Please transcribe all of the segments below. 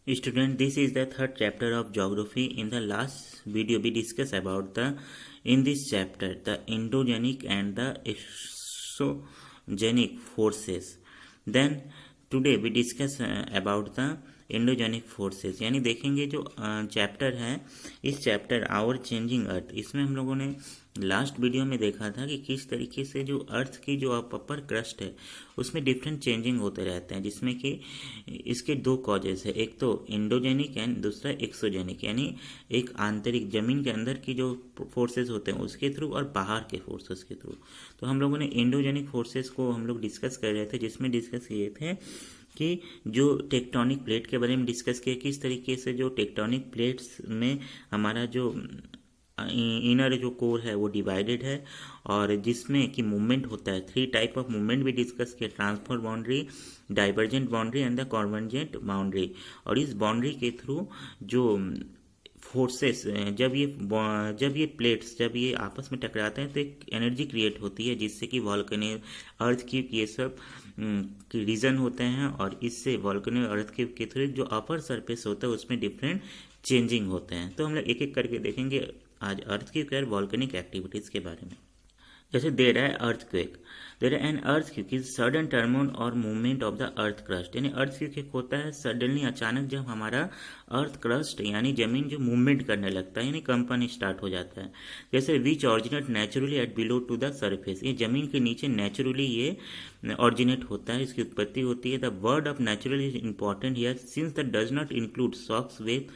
Student, this is the third chapter of geography. In the last video, we discussed about in this chapter the endogenic and the exogenic forces. Then today we discuss about the endogenic forces, यानी देखेंगे जो chapter है, इस chapter our changing earth, इसमें हम लोगों ने last video में देखा था कि किस तरीके से जो अर्थ की जो अपर क्रस्ट है उसमें डिफरेंट चेंजिंग होते रहते हैं, जिसमें कि इसके दो कॉजेस है, एक तो एंडोजेनिक एंड दूसरा एक्सोजेनिक, यानी एक आंतरिक जमीन के अंदर की जो फोर्सेस होते हैं उसके थ्रू और बाहर के फोर्सेस के थ्रू। तो हम लोगों ने एंडोजेनिक फोर्सेस को हम लोग डिस्कस कर रहे थे, जिसमें डिस्कस किए थे कि जो टेक्टोनिक प्लेट के बारे में डिस्कस किया, किस तरीके से जो टेक्टोनिक प्लेट्स में हमारा जो इनर जो कोर है वो डिवाइडेड है, और जिसमें कि मूवमेंट होता है, 3 टाइप ऑफ मूवमेंट भी डिस्कस किया, transfer boundary, divergent boundary and the convergent boundary. और इस बाउंड्री के थ्रू जो फोर्सेस जब ये प्लेट्स जब ये आपस में टकराते हैं तो एक एनर्जी क्रिएट होती है, जिससे कि वॉल्केनो, अर्थ क्यूब, ये सब रीजन होते हैं, और इससे वॉल्केनो अर्थ क्यूब के थ्रू जो अपर सरफेस होता है उसमें डिफरेंट चेंजिंग होते हैं। तो हम लोग एक एक करके देखेंगे आज अर्थ क्यूब और वॉल्केनिक एक्टिविटीज़ के बारे में। जैसे दे रहा है earthquake, there an earthquake is sudden tremor or movement of the earth crust, यानी अर्थक्वेक होता है सडनली, अचानक जब हमारा अर्थ क्रस्ट यानी जमीन जो मूवमेंट करने लगता है, यानी कंपन स्टार्ट हो जाता है। जैसे which originate naturally at below to the surface, ये जमीन के नीचे नेचुरली ये ऑरिजिनेट होता है, इसकी उत्पत्ति होती है। The word of natural is important here since that does not include shocks wave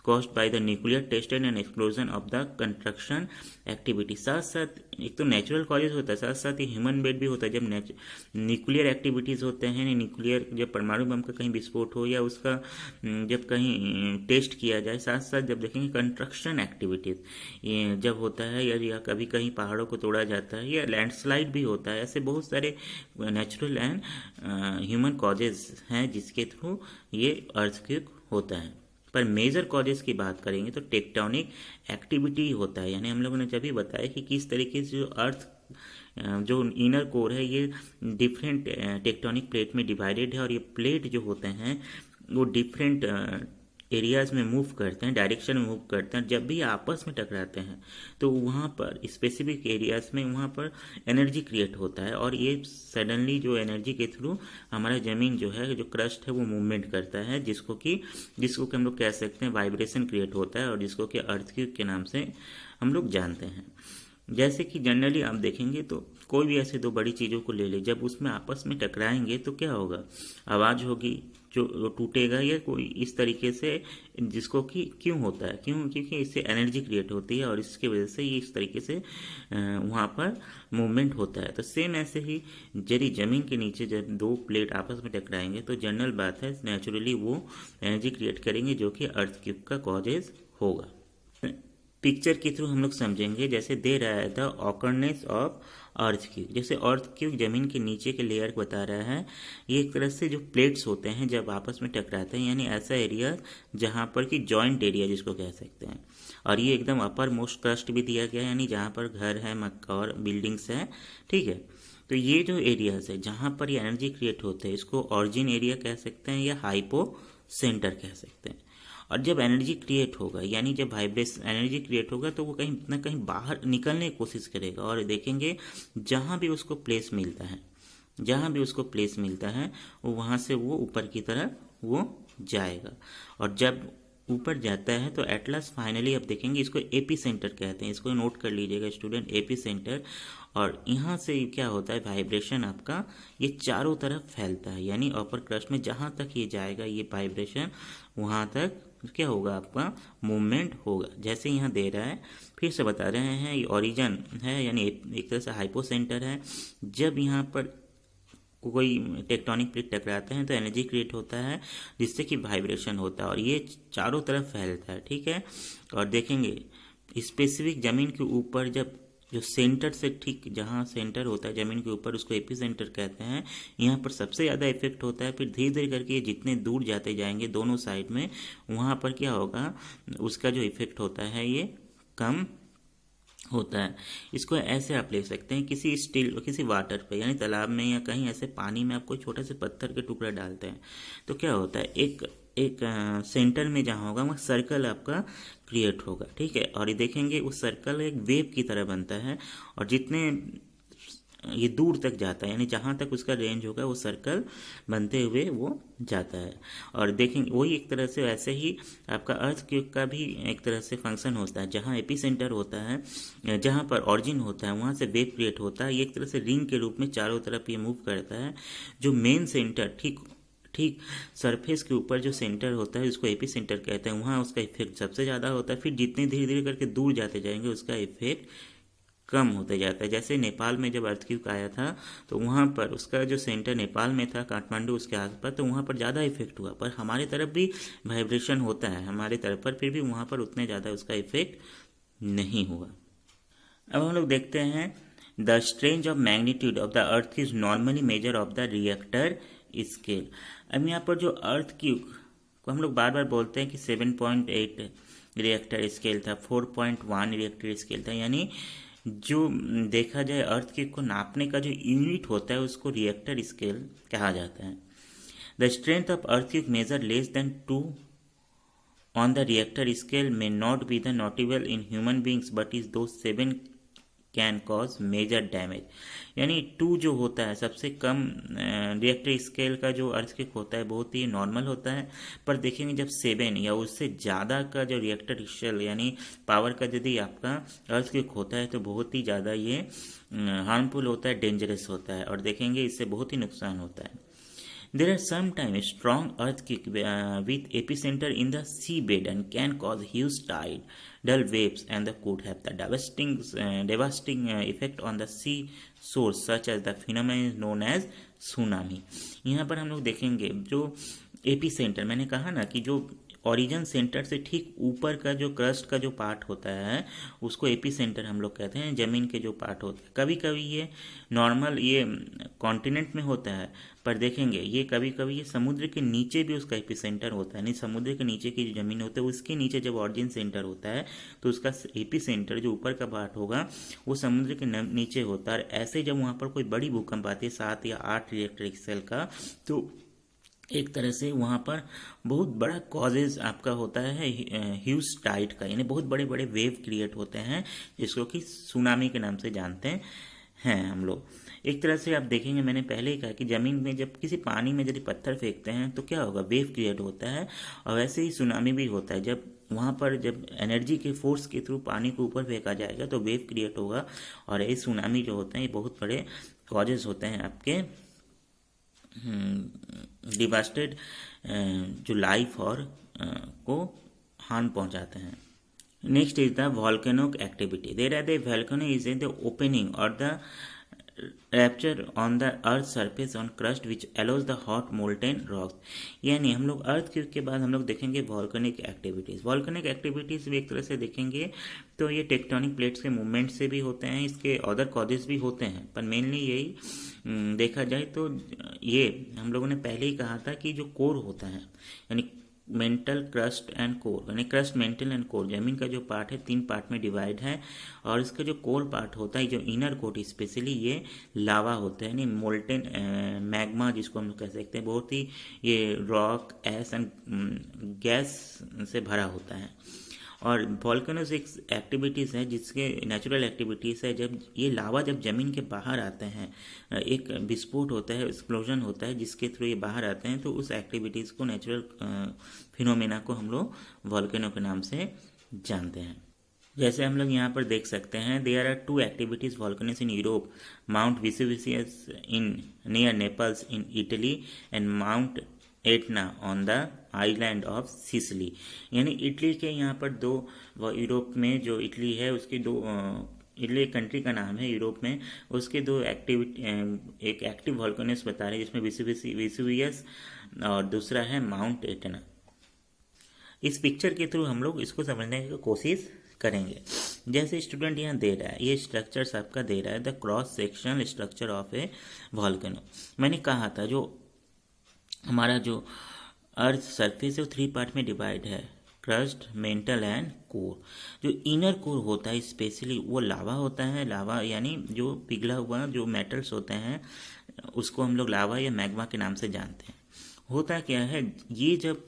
caused by the nuclear test and explosion of the construction activity। साथ साथ एक तो नेचुरल कॉजेज होता है, साथ साथ ही ह्यूमन मेड भी होता है। जब न्यूक्लियर एक्टिविटीज़ होते हैं, न्यूक्लियर जब परमाणु बम का कहीं विस्फोट हो या उसका जब कहीं टेस्ट किया जाए, साथ साथ जब देखेंगे कंस्ट्रक्शन एक्टिविटीज़ ये जब होता है, या कभी कहीं पहाड़ों को तोड़ा जाता है, या लैंडस्लाइड भी होता है, ऐसे बहुत सारे नेचुरल एंड ह्यूमन कॉजेज हैं जिसके थ्रू ये अर्थक्वेक होता है। पर मेजर कॉजेज की बात करेंगे तो टेक्टोनिक एक्टिविटी होता है, यानी हम लोगों ने जब भी बताया कि किस तरीके से जो अर्थ जो इनर कोर है ये डिफरेंट टेक्टोनिक प्लेट में डिवाइडेड है, और ये प्लेट जो होते हैं वो डिफरेंट एरियाज में मूव करते हैं, डायरेक्शन में मूव करते हैं। जब भी आपस में टकराते हैं तो वहाँ पर स्पेसिफिक एरियाज में वहाँ पर एनर्जी क्रिएट होता है, और ये सडनली जो एनर्जी के थ्रू हमारा ज़मीन जो है, जो क्रस्ट है, वो मूवमेंट करता है, जिसको कि हम लोग कह सकते हैं वाइब्रेशन क्रिएट होता है, और जिसको कि अर्थक्वेक के नाम से हम लोग जानते हैं। जैसे कि जनरली आप देखेंगे तो कोई भी ऐसे 2 बड़ी चीज़ों को ले ले, जब उसमें आपस में टकराएंगे तो क्या होगा, आवाज़ होगी, जो टूटेगा, या कोई इस तरीके से, जिसको कि क्यों होता है, क्योंकि इससे एनर्जी क्रिएट होती है, और इसकी वजह से ये इस तरीके से वहाँ पर मूवमेंट होता है। तो सेम ऐसे ही यदि ज़मीन के नीचे जब 2 प्लेट आपस में टकराएंगे तो जनरल बात है नेचुरली वो एनर्जी क्रिएट करेंगे, जो कि अर्थक्वेक का कॉजेज होगा। पिक्चर के थ्रू हम लोग समझेंगे। जैसे दे रहा है द ऑकरनेस ऑफ अर्थक्वेक, जैसे अर्थक्वेक जमीन के नीचे के लेयर बता रहा है, ये एक तरह से जो प्लेट्स होते हैं जब आपस में टकराते हैं, यानी ऐसा एरिया जहाँ पर कि जॉइंट एरिया जिसको कह सकते हैं, और ये एकदम अपर मोस्ट क्रस्ट भी दिया गया है, यानी जहाँ पर घर है, मक्का और बिल्डिंग्स है, ठीक है। तो ये जो एरियाज है जहाँ पर ये एनर्जी क्रिएट होते हैं, इसको ऑरिजिन एरिया कह सकते हैं या हाइपो सेंटर कह सकते हैं। और जब एनर्जी क्रिएट होगा, यानी जब वाइब्रेशन एनर्जी क्रिएट होगा, तो वो कहीं ना कहीं बाहर निकलने की कोशिश करेगा, और देखेंगे जहाँ भी उसको प्लेस मिलता है वो वहाँ से वो ऊपर की तरफ वो जाएगा, और जब ऊपर जाता है तो एट लास्ट फाइनली अब देखेंगे, इसको एपी सेंटर कहते हैं, इसको नोट कर लीजिएगा स्टूडेंट, एपी सेंटर। और यहाँ से क्या होता है, वाइब्रेशन आपका ये चारों तरफ फैलता है, यानी अपर क्रस्ट में जहाँ तक ये जाएगा ये वाइब्रेशन, वहाँ तक क्या होगा, आपका मूवमेंट होगा। जैसे यहाँ दे रहा है, फिर से बता रहे हैं, ये ओरिजिन है, यानी एक तरह से हाइपो सेंटर है। जब यहाँ पर कोई टेक्टोनिक प्लेट टकराते हैं तो एनर्जी क्रिएट होता है, जिससे कि वाइब्रेशन होता है, और ये चारों तरफ फैलता है, ठीक है। और देखेंगे स्पेसिफिक ज़मीन के ऊपर जब जो सेंटर से ठीक जहाँ सेंटर होता है ज़मीन के ऊपर, उसको एपी सेंटर कहते हैं, यहाँ पर सबसे ज़्यादा इफेक्ट होता है। फिर धीरे धीरे करके जितने दूर जाते जाएंगे दोनों साइड में, वहाँ पर क्या होगा, उसका जो इफेक्ट होता है ये कम होता है। इसको ऐसे आप ले सकते हैं, किसी वाटर पे, यानी तालाब में या कहीं ऐसे पानी में आप कोई छोटा से पत्थर के टुकड़ा डालते हैं तो क्या होता है, एक एक सेंटर में जहाँ होगा वहाँ सर्कल आपका क्रिएट होगा, ठीक है। और ये देखेंगे उस सर्कल एक वेव की तरह बनता है, और जितने ये दूर तक जाता है, यानी जहाँ तक उसका रेंज होगा वो सर्कल बनते हुए वो जाता है। और देखेंगे वही एक तरह से वैसे ही आपका अर्थ क्यूब का भी एक तरह से फंक्शन होता है। जहाँ एपी सेंटर होता है, जहाँ पर ऑरिजिन होता है, वहाँ से वेव क्रिएट होता है। ये एक तरह से रिंग के रूप में चारों तरफ ये मूव करता है। जो मेन सेंटर ठीक ठीक सरफेस के ऊपर जो सेंटर होता है उसको एपी सेंटर कहते हैं, वहाँ उसका इफेक्ट सबसे ज़्यादा होता है। फिर जितने धीरे धीरे करके दूर जाते जाएंगे उसका इफेक्ट कम होते जाता है। जैसे नेपाल में जब अर्थक्वेक आया था तो वहाँ पर उसका जो सेंटर नेपाल में था, काठमांडू उसके आसपास, तो वहाँ पर ज़्यादा इफेक्ट हुआ। पर हमारे तरफ भी वाइब्रेशन होता है हमारे तरफ पर, फिर भी वहाँ पर उतने ज़्यादा उसका इफेक्ट नहीं हुआ। अब हम लोग देखते हैं the strange of magnitude of the earth is normally measure of the Richter scale. अब यहाँ पर जो अर्थ क्यूब को हम लोग बार बार बोलते हैं कि 7.8 रिएक्टर स्केल था, 4.1 रिएक्टर स्केल था, यानी जो देखा जाए अर्थ क्यूब को नापने का जो यूनिट होता है उसको रिएक्टर स्केल कहा जाता है। The strength of earthquake measure less than 2 on the reactor scale may not be the notable in human beings but is those 7 can cause major damage. यानी 2 जो होता है सबसे कम रिएक्टर स्केल का जो अर्थक्वेक होता है बहुत ही नॉर्मल होता है। पर देखेंगे जब 7 या उससे ज़्यादा का जो रिएक्टर स्केल यानी पावर का यदि आपका अर्थक्वेक होता है तो बहुत ही ज़्यादा ये हार्मफुल होता है, डेंजरस होता है, और देखेंगे इससे बहुत ही नुकसान होता है। There are sometimes strong earthquake with epicenter in the seabed and can cause huge tidal waves and could have the devastating effect on the sea shores such as the phenomenon known as tsunami। यहाँ पर हम लोग देखेंगे जो AP centre, मैंने कहा ना कि जो ओरिजिन सेंटर से ठीक ऊपर का जो क्रस्ट का जो पार्ट होता है उसको एपी सेंटर हम लोग कहते हैं, ज़मीन के जो पार्ट होते हैं। कभी कभी ये नॉर्मल ये कॉन्टिनेंट में होता है, पर देखेंगे ये कभी कभी ये समुद्र के नीचे भी उसका एपी सेंटर होता है। नहीं, समुद्र के नीचे की जो ज़मीन होती है उसके नीचे जब ओरिजिन सेंटर होता है तो उसका एपी सेंटर जो ऊपर का पार्ट होगा वो समुद्र के नीचे होता है। ऐसे जब वहाँ पर कोई बड़ी भूकंप आती है 7 या 8 रिएक्टर स्केल का, तो एक तरह से वहाँ पर बहुत बड़ा कॉजेज आपका होता है ह्यूज टाइड का, यानी बहुत बड़े बड़े वेव क्रिएट होते हैं जिसको कि सुनामी के नाम से जानते हैं हम लोग। एक तरह से आप देखेंगे, मैंने पहले ही कहा कि ज़मीन में जब किसी पानी में यदि पत्थर फेंकते हैं तो क्या होगा, वेव क्रिएट होता है। और वैसे ही सुनामी भी होता है, जब वहाँ पर जब एनर्जी के फोर्स के थ्रू पानी को ऊपर फेंका जाएगा तो वेव क्रिएट होगा। और ये सुनामी जो होते हैं ये बहुत बड़े कॉजेज होते हैं आपके डिवास्टेड जो लाइफ और को हार्म पहुंचाते हैं। Next is the volcanic activity. There are the volcano is in the opening or the rupture on the earth surface on crust which allows the hot molten rocks. यानी हम लोग अर्थ cube के बाद हम लोग देखेंगे वॉल्केनिक एक्टिविटीज़। वॉल्केनिक एक्टिविटीज़ भी एक तरह से देखेंगे तो ये टेक्टोनिक प्लेट्स के मूवमेंट से भी होते हैं, इसके अदर कॉजेज भी होते हैं, पर मेनली यही देखा जाए तो ये हम लोगों ने पहले ही कहा था कि जो कोर होता है यानी मेंटल, क्रस्ट एंड कोर, यानी क्रस्ट, मेंटल एंड कोर, जमीन का जो पार्ट है 3 पार्ट में डिवाइड है। और इसका जो कोर पार्ट होता है, जो इनर कोट, स्पेशली ये लावा होता है, यानी मोल्टेन मैग्मा जिसको हम लोग कह सकते हैं, बहुत ही ये रॉक, एस एंड गैस से भरा होता है। और वॉल्केनोज एक एक्टिविटीज़ है जिसके नेचुरल एक्टिविटीज़ है, जब ये लावा जब ज़मीन के बाहर आते हैं, एक विस्फोट होता है, एक्सप्लोजन होता है जिसके थ्रू ये बाहर आते हैं, तो उस एक्टिविटीज़ को, नेचुरल फिनोमेना को हम लोग वॉल्केनो के नाम से जानते हैं। जैसे हम लोग यहाँ पर देख सकते हैं, there are 2 activities volcanoes in Europe, mount Vesuvius in near Naples in Italy and mount Etna on the island of Sicily. यानी इटली के यहाँ पर 2, यूरोप में जो इटली है उसकी 2, इटली एक कंट्री का नाम है यूरोप में, उसके 2 एक एक्टिव वॉल्केनोस बता रहे हैं जिसमें वेसुवियस और दूसरा है माउंट एटना। इस पिक्चर के थ्रू हम लोग इसको समझने की कोशिश करेंगे। जैसे स्टूडेंट यहाँ दे रहा है, ये स्ट्रक्चर्स आपका दे रहा है the cross sectional structure of A volcano. मैंने कहा था जो हमारा जो अर्थ सरफेस है वो 3 पार्ट में डिवाइड है, क्रस्ट, मेंटल एंड कोर। जो इनर कोर होता है स्पेशली वो लावा होता है, लावा यानी जो पिघला हुआ जो मेटल्स होते हैं उसको हम लोग लावा या मैग्मा के नाम से जानते हैं। होता क्या है, ये जब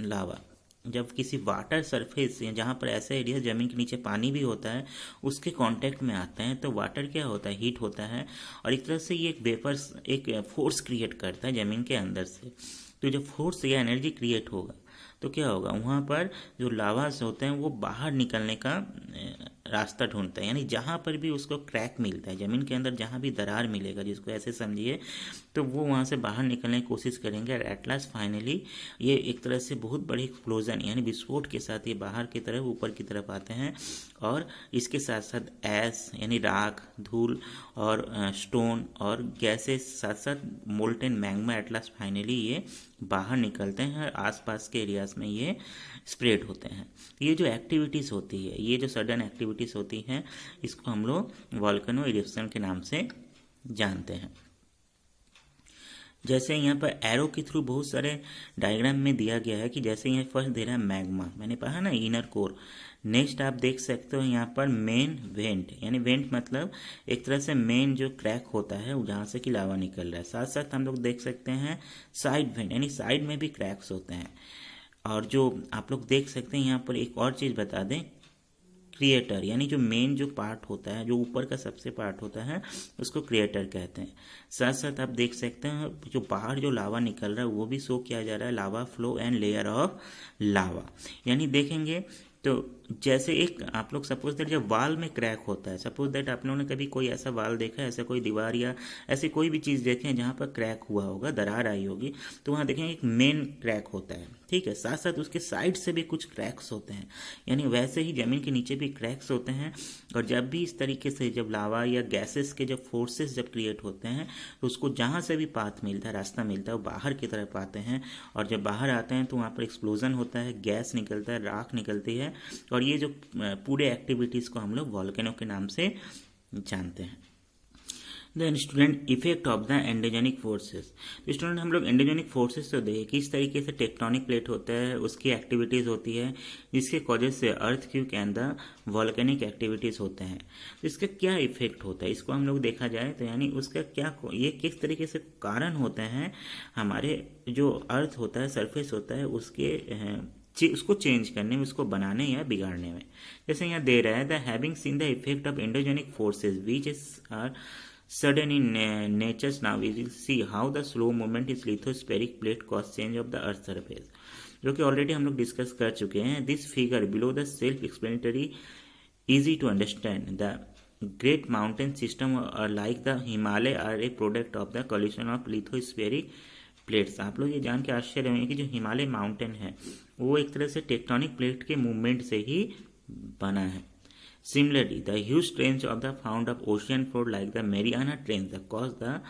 लावा जब किसी वाटर सरफेस या जहाँ पर ऐसा एरिया ज़मीन के नीचे पानी भी होता है उसके कांटेक्ट में आते हैं तो वाटर क्या होता है, हीट होता है, और एक तरह से ये एक वेपर्स एक फोर्स क्रिएट करता है ज़मीन के अंदर से। तो जब फोर्स या एनर्जी क्रिएट होगा तो क्या होगा, वहाँ पर जो लावास होते हैं वो बाहर निकलने का रास्ता ढूंढता है। यानी जहाँ पर भी उसको क्रैक मिलता है ज़मीन के अंदर, जहाँ भी दरार मिलेगा, जिसको ऐसे समझिए, तो वो वहाँ से बाहर निकलने की कोशिश करेंगे और एट लास्ट फाइनली ये एक तरह से बहुत बड़ी एक्सप्लोजन यानी विस्फोट के साथ ये बाहर की तरफ ऊपर की तरफ आते हैं। और इसके साथ साथ ऐश यानी राख, धूल और स्टोन और गैसेस साथ साथ molten magma at last finally ये बाहर निकलते हैं और आसपास के एरियाज में ये स्प्रेड होते हैं। ये जो एक्टिविटीज़ होती है, ये जो सडन एक्टिविटीज़ होती हैं, इसको हम लोग वॉल्केनो इरप्शन के नाम से जानते हैं। जैसे यहाँ पर एरो के थ्रू बहुत सारे डायग्राम में दिया गया है कि जैसे यहाँ फर्स्ट दे रहा है मैग्मा, मैंने कहा ना इनर कोर। नेक्स्ट आप देख सकते हो यहाँ पर मेन वेंट, यानी वेंट मतलब एक तरह से मेन जो क्रैक होता है जहाँ से कि लावा निकल रहा है। साथ साथ हम लोग देख सकते हैं साइड वेंट, यानी साइड में भी क्रैक्स होते हैं। और जो आप लोग देख सकते हैं यहाँ पर एक और चीज़ बता दें, क्रिएटर यानी जो मेन जो पार्ट होता है, जो ऊपर का सबसे पार्ट होता है, उसको क्रिएटर कहते हैं। साथ साथ आप देख सकते हैं जो बाहर जो लावा निकल रहा है वो भी शो किया जा रहा है, lava flow and layer of lava. यानी देखेंगे तो जैसे एक आप लोग सपोज दैट जब वाल में क्रैक होता है, सपोज दैट आप लोगों ने कभी कोई ऐसा वाल देखा है, ऐसा कोई दीवार या ऐसी कोई भी चीज़ देखे हैं जहाँ पर क्रैक हुआ होगा, दरार आई होगी, तो वहाँ देखेंगे एक मेन क्रैक होता है, ठीक है। साथ साथ उसके साइड से भी कुछ क्रैक्स होते हैं, यानी वैसे ही ज़मीन के नीचे भी क्रैक्स होते हैं। और जब भी इस तरीके से जब लावा या गैसेस के जब फोर्सेस जब क्रिएट होते हैं तो उसको जहाँ से भी पाथ मिलता है, रास्ता मिलता है, वो बाहर की तरफ आते हैं। और जब बाहर आते हैं तो वहाँ पर एक्सप्लोजन होता है, गैस निकलता है, राख निकलती है, और ये जो पूरे एक्टिविटीज़ को हम लोग वॉल्केनो के नाम से जानते हैं। Then student effect of the endogenic forces. तो स्टूडेंट हम लोग एंडोजेनिक फोर्सेस तो देखें किस तरीके से टेक्टोनिक प्लेट होता है, उसकी एक्टिविटीज़ होती है, जिसके कॉजेज से earthquake and the volcanic activities होते हैं। तो इसका क्या इफेक्ट होता है, इसको हम लोग देखा जाए तो यानी उसका क्या, ये किस तरीके से कारण होते हैं हमारे जो अर्थ होता है, सरफेस होता है, उसको चेंज करने में, उसको बनाने या बिगाड़ने में। जैसे यहाँ दे रहा है the having seen the effect of endogenic forces which is are sudden in natures. Now we will see how the slow movement is lithospheric plate cause change of the earth surface, जो कि already हम लोग discuss कर चुके हैं। This figure below the self explanatory, easy to understand. The great mountain system like the Himalaya are a product of the collision of lithospheric plates. आप लोग ये जान के आश्चर्य होंगे कि जो हिमालय माउंटेन है वो एक तरह से टेक्टोनिक प्लेट के मूवमेंट से ही बना है। Similarly, the huge trench of the found of ocean floor like the Mariana Trench that cause the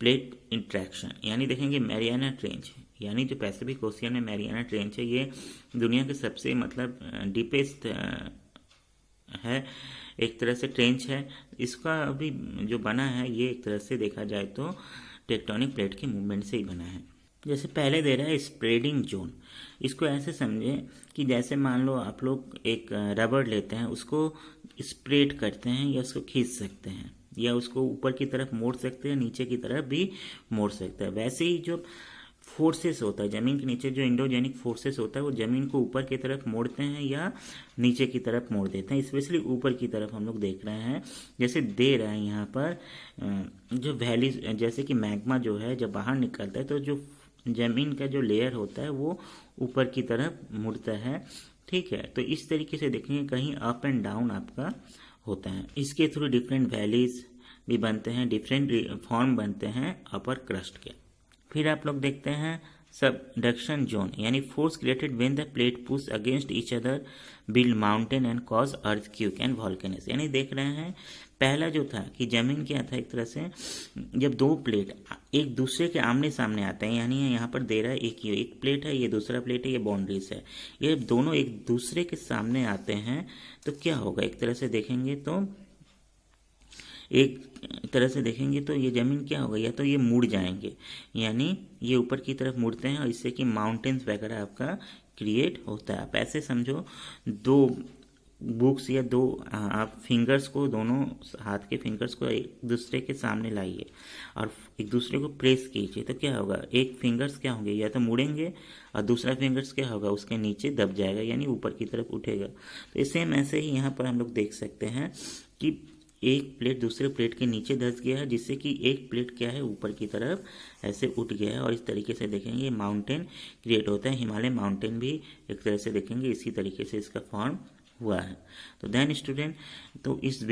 plate interaction। यानी देखेंगे मैरियाना ट्रेंच, यानी जो पैसिफिक ओशियन में मैरियाना ट्रेंच है, ये दुनिया के सबसे मतलब डीपेस्ट है, एक तरह से ट्रेंच है। इसका अभी जो बना है ये एक तरह से देखा जाए तो टेक्टोनिक प्लेट के मूवमेंट से ही बना है। जैसे पहले दे रहा है स्प्रेडिंग जोन, इसको ऐसे समझें कि जैसे मान लो आप लोग एक रबड़ लेते हैं, उसको स्प्रेड करते हैं या उसको खींच सकते हैं, या उसको ऊपर की तरफ मोड़ सकते हैं, नीचे की तरफ भी मोड़ सकते हैं। वैसे ही जो फोर्सेस होता है ज़मीन के नीचे, जो एंडोजेनिक फोर्सेस होता है, वो ज़मीन को ऊपर की तरफ मोड़ते हैं या नीचे की तरफ मोड़ देते हैं। स्पेशली ऊपर की तरफ हम लोग देख रहे हैं, जैसे दे रहा है यहाँ पर जो वैली, जैसे कि मैग्मा जो है जब बाहर निकलता है तो जो ज़मीन का जो लेयर होता है वो ऊपर की तरफ मुड़ता है, ठीक है। तो इस तरीके से देखेंगे कहीं अप एंड डाउन आपका होता है। इसके थ्रू डिफरेंट वैलीज भी बनते हैं, डिफरेंट फॉर्म बनते हैं अपर क्रस्ट के। फिर आप लोग देखते हैं सबडक्शन जोन, यानी force created when the plate push against each other build mountain and cause earthquake and volcanoes. यानी देख रहे हैं पहला जो था कि जमीन क्या था, एक तरह से जब दो प्लेट एक दूसरे के आमने सामने आते हैं, यानी यहाँ पर दे रहा है एक प्लेट है, ये दूसरा प्लेट है, ये बाउंड्रीज है, ये दोनों एक दूसरे के सामने आते हैं तो क्या होगा, एक तरह से देखेंगे तो ये ज़मीन क्या होगा, या तो ये मुड़ जाएंगे, यानी ये ऊपर की तरफ मुड़ते हैं और इससे कि माउंटेन्स वगैरह आपका क्रिएट होता है। आप ऐसे समझो दो बुक्स या दो आप फिंगर्स को, दोनों हाथ के फिंगर्स को एक दूसरे के सामने लाइए और एक दूसरे को प्रेस कीजिए। तो क्या होगा, एक फिंगर्स क्या होंगे, या तो मुड़ेंगे और दूसरा फिंगर्स क्या होगा, उसके नीचे दब जाएगा, यानी ऊपर की तरफ उठेगा। तो सेम ऐसे ही यहाँ पर हम लोग देख सकते हैं कि एक प्लेट दूसरे प्लेट के नीचे धंस गया है, जिससे कि एक प्लेट क्या है, ऊपर की तरफ ऐसे उठ गया है। और इस तरीके से देखेंगे माउंटेन क्रिएट होता है। हिमालय माउंटेन भी एक तरह से देखेंगे इसी तरीके से इसका फॉर्म हुआ है। तो देन स्टूडेंट, तो इस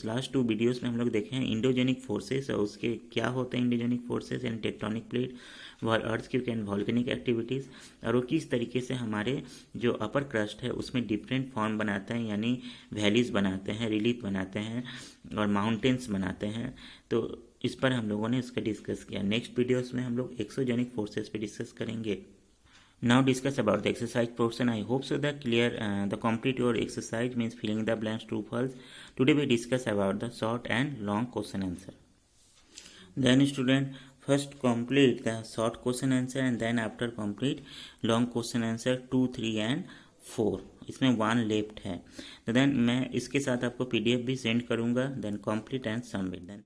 लास्ट 2 वीडियोस में हम लोग देखे हैं इंडोजेनिक फोर्सेस और उसके क्या होते हैं इंडोजेनिक फोर्सेस यानी टेक्टोनिक प्लेट, वह अर्थक्वेक एंड वॉल्केनिक एक्टिविटीज़, और वो किस तरीके से हमारे जो अपर क्रस्ट है उसमें डिफरेंट फॉर्म बनाते हैं, यानी वैलीज बनाते हैं, रिलीफ बनाते हैं और माउंटेन्स बनाते हैं। तो इस पर हम लोगों ने इसका डिस्कस किया। नेक्स्ट वीडियोस में हम लोग एक्सोजेनिक फोर्सेस पे डिस्कस करेंगे। Now discuss about the exercise portion. I hope so that clear the complete your exercise means filling the blanks true false. Today we discuss about the short and long question answer. Then student, first complete the short question answer and then after complete long question answer 2, 3 and 4. इसमें 1 left है। तो then मैं इसके साथ आपको PDF भी send करूँगा। Then complete and submit.